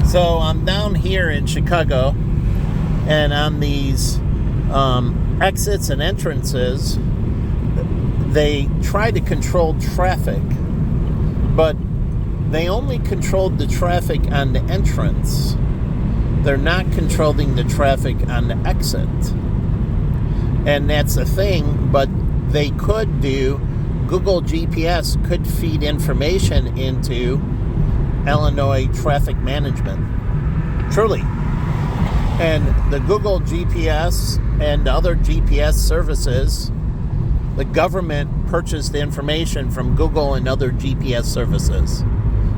So I'm down here in Chicago, and on these exits and entrances, they try to control traffic, but they only controlled the traffic on the entrance. They're not controlling the traffic on the exit. And that's a thing, but they could do, Google GPS could feed information into Illinois traffic management. Truly. And the Google GPS and other GPS services, the government purchased information from Google and other GPS services.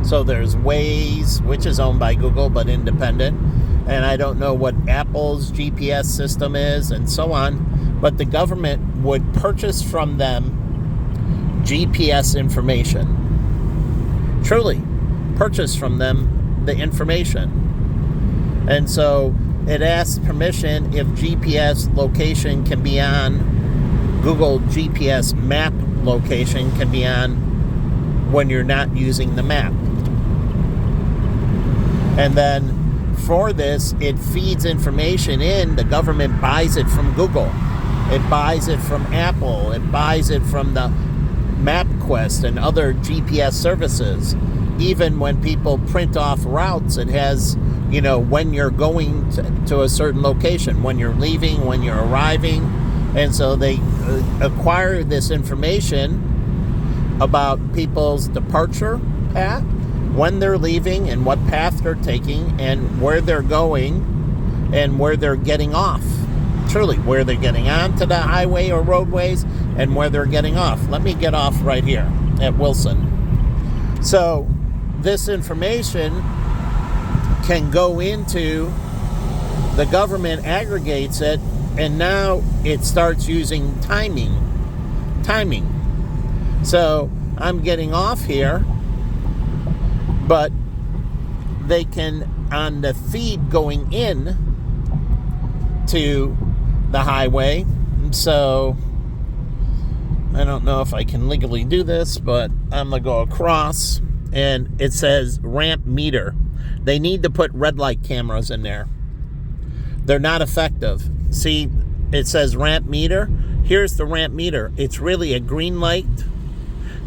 So there's Waze, which is owned by Google but independent. And I don't know what Apple's GPS system is and so on. But the government would purchase from them GPS information. Truly. Purchase from them the information. And so it asks permission if GPS location can be on, Google GPS map location can be on when you're not using the map. And then for this, it feeds information in. The government buys it from Google. It buys it from Apple. It buys it from the MapQuest and other GPS services. Even when people print off routes, it has, when you're going to a certain location, when you're leaving, when you're arriving. And so they acquire this information about people's departure path, when they're leaving and what path they're taking and where they're going and where they're getting off. Truly, where they're getting onto the highway or roadways and where they're getting off. Let me get off right here at Wilson. So this information can go into, the government aggregates it, and now it starts using timing. So I'm getting off here, but they can, on the feed going in to the highway, so I don't know if I can legally do this, but I'm going to go across, and it says ramp meter. They need to put red light cameras in there. They're not effective. See, it says ramp meter. Here's the ramp meter. It's really a green light,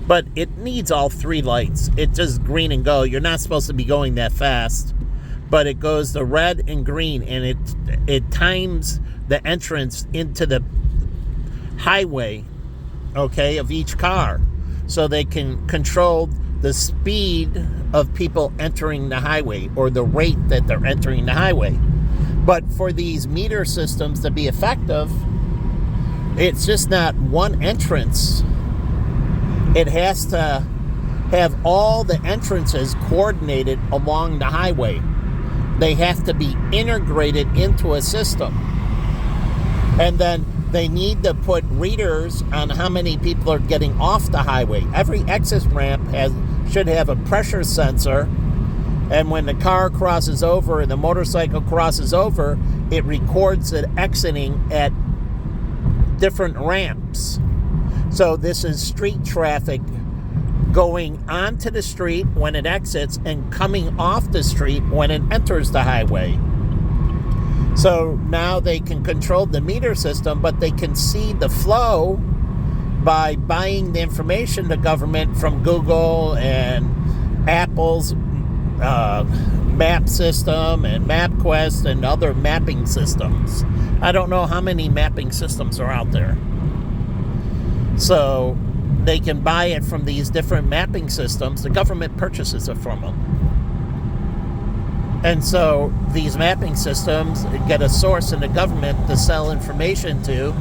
but it needs all three lights. It's just green and go. You're not supposed to be going that fast, but it goes the red and green, and it times the entrance into the highway, okay, of each car, so they can control the speed of people entering the highway or the rate that they're entering the highway. But for these meter systems to be effective, it's just not one entrance. It has to have all the entrances coordinated along the highway. They have to be integrated into a system. And then they need to put readers on how many people are getting off the highway. Every exit ramp should have a pressure sensor, and when the car crosses over and the motorcycle crosses over, it records it exiting at different ramps. So this is street traffic going onto the street when it exits and coming off the street when it enters the highway. So now they can control the meter system, but they can see the flow by buying the information, the government, from Google and Apple's map system and MapQuest and other mapping systems. I don't know how many mapping systems are out there. So they can buy it from these different mapping systems. The government purchases it from them. And so these mapping systems get a source in the government to sell information to,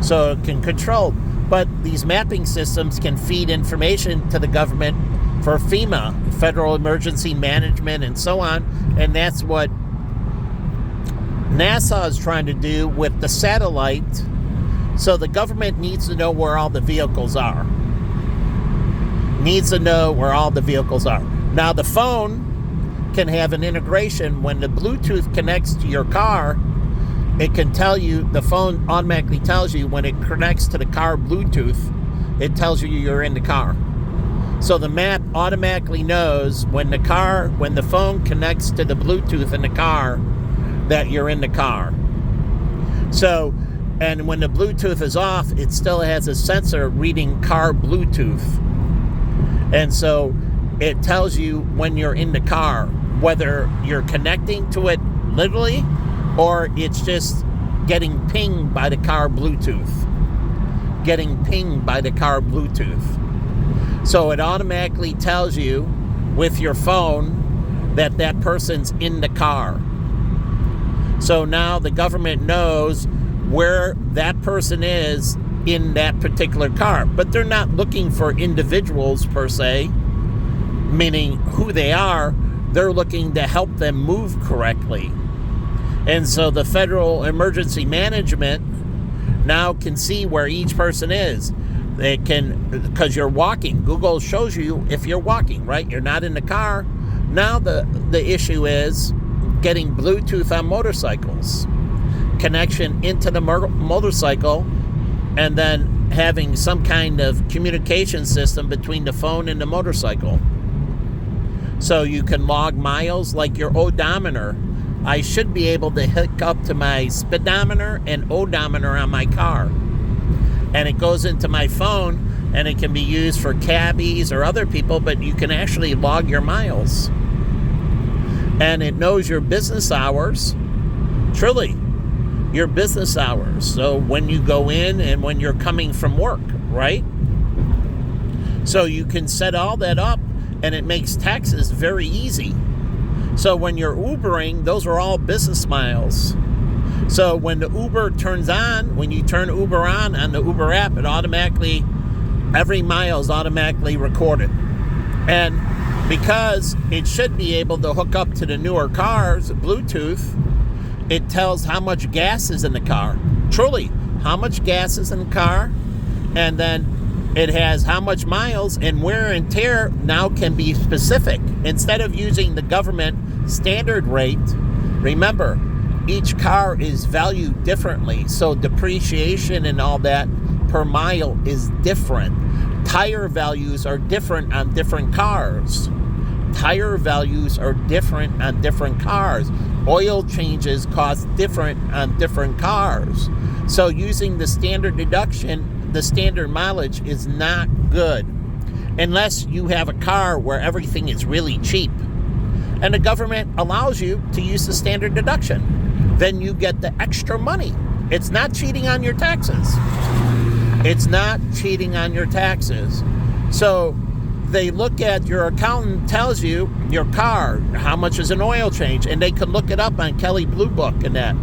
so it can control. But these mapping systems can feed information to the government for FEMA, Federal Emergency Management, and so on. And that's what NASA is trying to do with the satellite. So the government needs to know where all the vehicles are. Needs to know where all the vehicles are. Now the phone can have an integration. When the Bluetooth connects to your car, it can tell you, the phone automatically tells you when it connects to the car Bluetooth, it tells you you're in the car. So the map automatically knows when the phone connects to the Bluetooth in the car that you're in the car. So, and when the Bluetooth is off, it still has a sensor reading car Bluetooth. And so it tells you when you're in the car, whether you're connecting to it literally or it's just getting pinged by the car Bluetooth. So it automatically tells you with your phone that person's in the car. So now the government knows where that person is in that particular car. But they're not looking for individuals per se, meaning who they are. They're looking to help them move correctly. And so the Federal Emergency Management now can see where each person is. They can, because you're walking. Google shows you if you're walking, right? You're not in the car. Now the issue is getting Bluetooth on motorcycles, connection into the motorcycle, and then having some kind of communication system between the phone and the motorcycle. So you can log miles like your odometer. I should be able to hook up to my speedometer and odometer on my car. And it goes into my phone, and it can be used for cabbies or other people, but you can actually log your miles. And it knows your business hours, truly, your business hours. So when you go in and when you're coming from work, right? So you can set all that up, and it makes taxes very easy. So when you're Ubering, those are all business miles. So when the Uber turns on, when you turn Uber on the Uber app, it automatically, every mile is automatically recorded. And because it should be able to hook up to the newer cars, Bluetooth, it tells how much gas is in the car. Truly, how much gas is in the car. And then it has how much miles, and wear and tear now can be specific. Instead of using the government standard rate, remember, each car is valued differently, so depreciation and all that per mile is different. Tire values are different on different cars. Oil changes cost different on different cars. So using the standard deduction, the standard mileage is not good unless you have a car where everything is really cheap. And the government allows you to use the standard deduction. Then you get the extra money. It's not cheating on your taxes. So they look at, your accountant tells you your car, how much is an oil change, and they could look it up on Kelley Blue Book and that.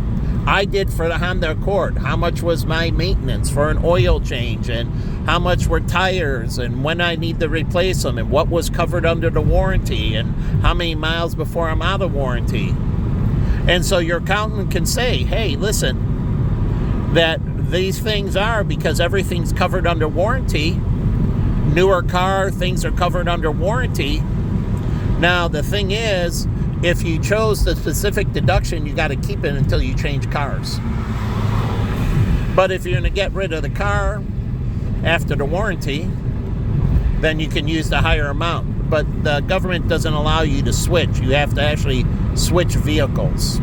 I did for the Honda Accord. How much was my maintenance for an oil change, and how much were tires, and when I need to replace them, and what was covered under the warranty, and how many miles before I'm out of warranty. And so your accountant can say, hey, listen, that these things are because everything's covered under warranty. Newer car, things are covered under warranty. Now, the thing is, if you chose the specific deduction, you got to keep it until you change cars. But if you're going to get rid of the car after the warranty, then you can use the higher amount. But the government doesn't allow you to switch. You have to actually switch vehicles.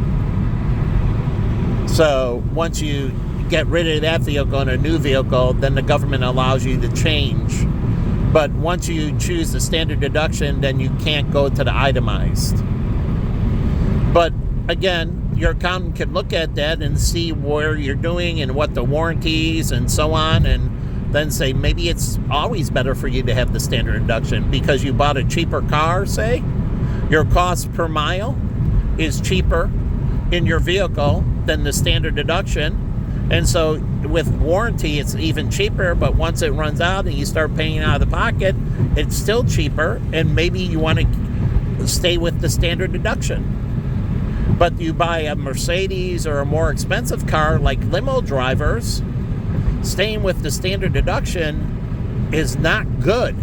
So once you get rid of that vehicle and a new vehicle, then the government allows you to change. But once you choose the standard deduction, then you can't go to the itemized. But again, your accountant can look at that and see where you're doing and what the warranties and so on, and then say maybe it's always better for you to have the standard deduction because you bought a cheaper car, say. Your cost per mile is cheaper in your vehicle than the standard deduction. And so with warranty, it's even cheaper, but once it runs out and you start paying out of the pocket, it's still cheaper, and maybe you want to stay with the standard deduction. But you buy a Mercedes or a more expensive car like limo drivers, staying with the standard deduction is not good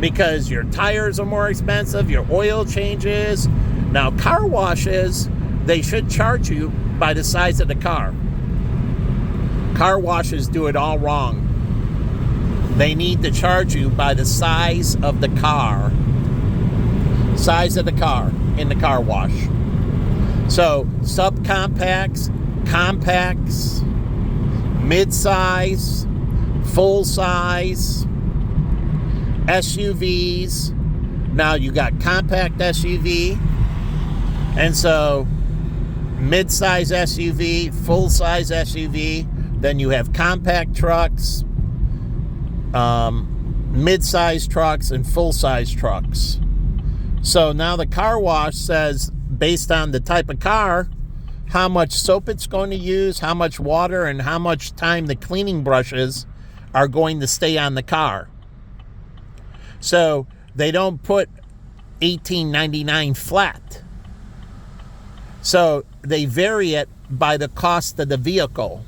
because your tires are more expensive, your oil changes. Now, car washes, they should charge you by the size of the car. Car washes do it all wrong. They need to charge you by the size of the car. Size of the car in the car wash. So subcompacts, compacts, mid-size, full-size, SUVs. Now you got compact SUV, and so mid-size SUV, full-size SUV. Then you have compact trucks, mid-size trucks, and full-size trucks. So now the car wash says, based on the type of car, how much soap it's going to use, how much water, and how much time the cleaning brushes are going to stay on the car. So they don't put $18.99 flat. So they vary it by the cost of the vehicle.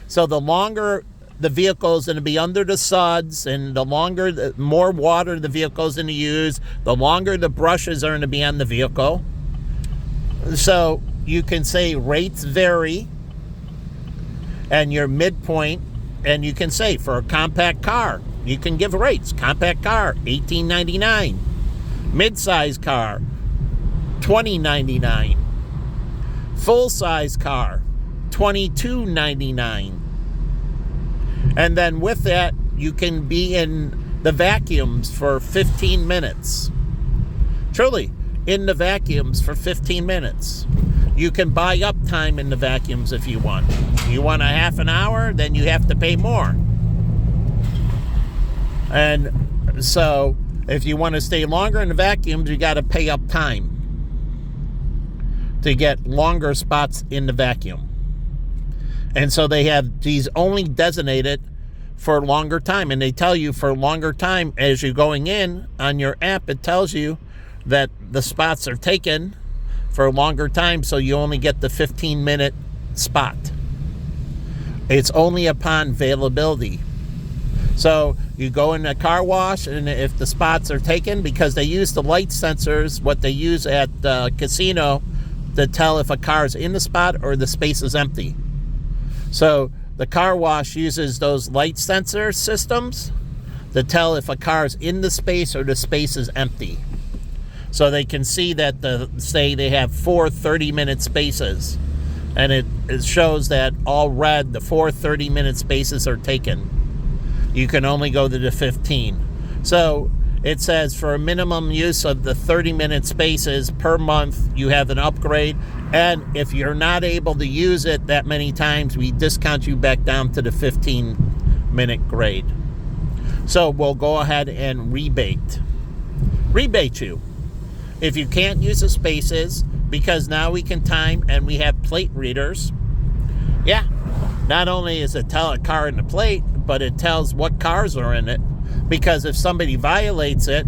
So the longer the vehicle is going to be under the suds, and the more water the vehicle is going to use, the longer the brushes are going to be on the vehicle. So you can say rates vary, and your midpoint, and you can say for a compact car, you can give rates. Compact car, $18.99. Mid-size car, $20.99. Full-size car, $22.99. And then with that, you can be in the vacuums for 15 minutes. Truly, in the vacuums for 15 minutes. You can buy up time in the vacuums if you want. You want a half an hour, then you have to pay more. And so, if you want to stay longer in the vacuums, you got to pay up time to get longer spots in the vacuum. And so they have these only designated for longer time. And they tell you for longer time, as you're going in on your app, it tells you that the spots are taken for a longer time, so you only get the 15-minute spot. It's only upon availability. So you go in a car wash, and if the spots are taken, because they use the light sensors, what they use at the casino, to tell if a car is in the spot or the space is empty. So the car wash uses those light sensor systems to tell if a car is in the space or the space is empty. So they can see that, say they have 4 30-minute spaces, and it shows that all red, the 4 30-minute spaces are taken. You can only go to the 15. So it says for a minimum use of the 30-minute spaces per month, you have an upgrade. And if you're not able to use it that many times, we discount you back down to the 15-minute grade. So we'll go ahead and rebate you. If you can't use the spaces, because now we can time and we have plate readers. Yeah, not only does it tell a car in the plate, but it tells what cars are in it. Because if somebody violates it,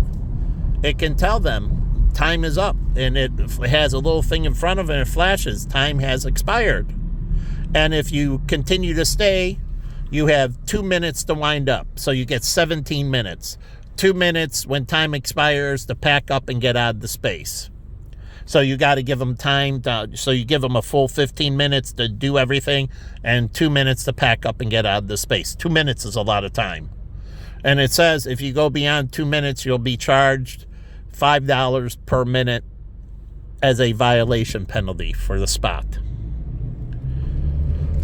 it can tell them time is up, and it has a little thing in front of it and it flashes, time has expired. And if you continue to stay, you have 2 minutes to wind up. So you get 17 minutes. 2 minutes when time expires to pack up and get out of the space. So you got to give them time so you give them a full 15 minutes to do everything, and 2 minutes to pack up and get out of the space. 2 minutes is a lot of time. And it says if you go beyond 2 minutes, you'll be charged $5 per minute as a violation penalty for the spot.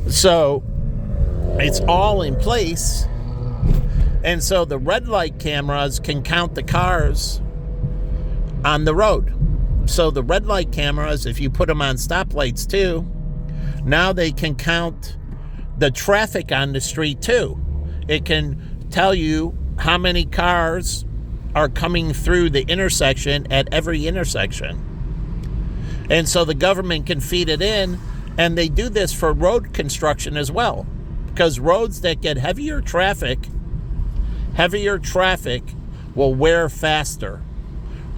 So it's all in place. And so the red light cameras can count the cars on the road. So the red light cameras, if you put them on stoplights too, now they can count the traffic on the street too. It can tell you how many cars are coming through the intersection at every intersection. And so the government can feed it in, and they do this for road construction as well. Because roads that get heavier traffic will wear faster.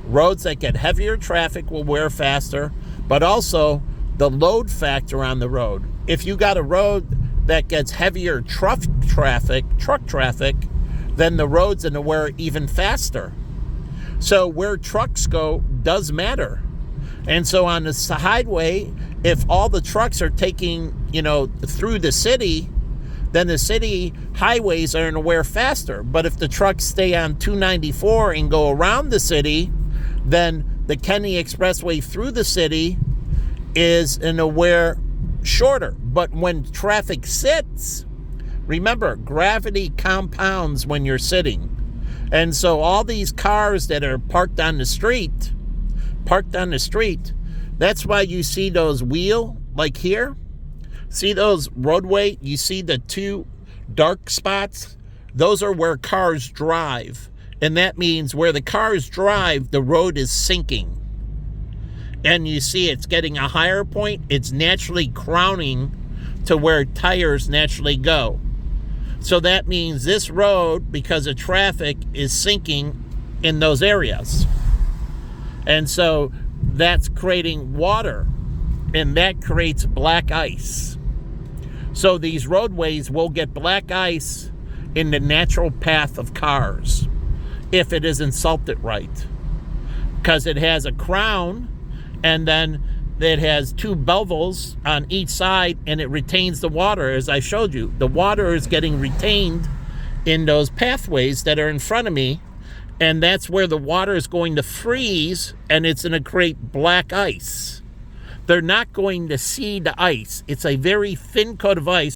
Roads that get heavier traffic will wear faster, but also the load factor on the road. If you got a road that gets heavier truck traffic, then the road's going to wear even faster. So where trucks go does matter. And so on the highway, if all the trucks are taking, through the city, then the city highways are going to wear faster. But if the trucks stay on 294 and go around the city, then the Kennedy Expressway through the city is in a wear shorter. But when traffic sits, remember, gravity compounds when you're sitting. And so all these cars that are parked on the street, that's why you see those wheel, like here. See those roadway? You see the two dark spots? Those are where cars drive. And that means where the cars drive, the road is sinking. And you see it's getting a higher point. It's naturally crowning to where tires naturally go. So that means this road, because of traffic, is sinking in those areas. And so that's creating water. And that creates black ice. So these roadways will get black ice in the natural path of cars if it isn't salted right. Because it has a crown, and then it has two bevels on each side, and it retains the water. As I showed you, the water is getting retained in those pathways that are in front of me, and that's where the water is going to freeze, and it's going to create black ice. They're not going to see the ice. It's a very thin coat of ice.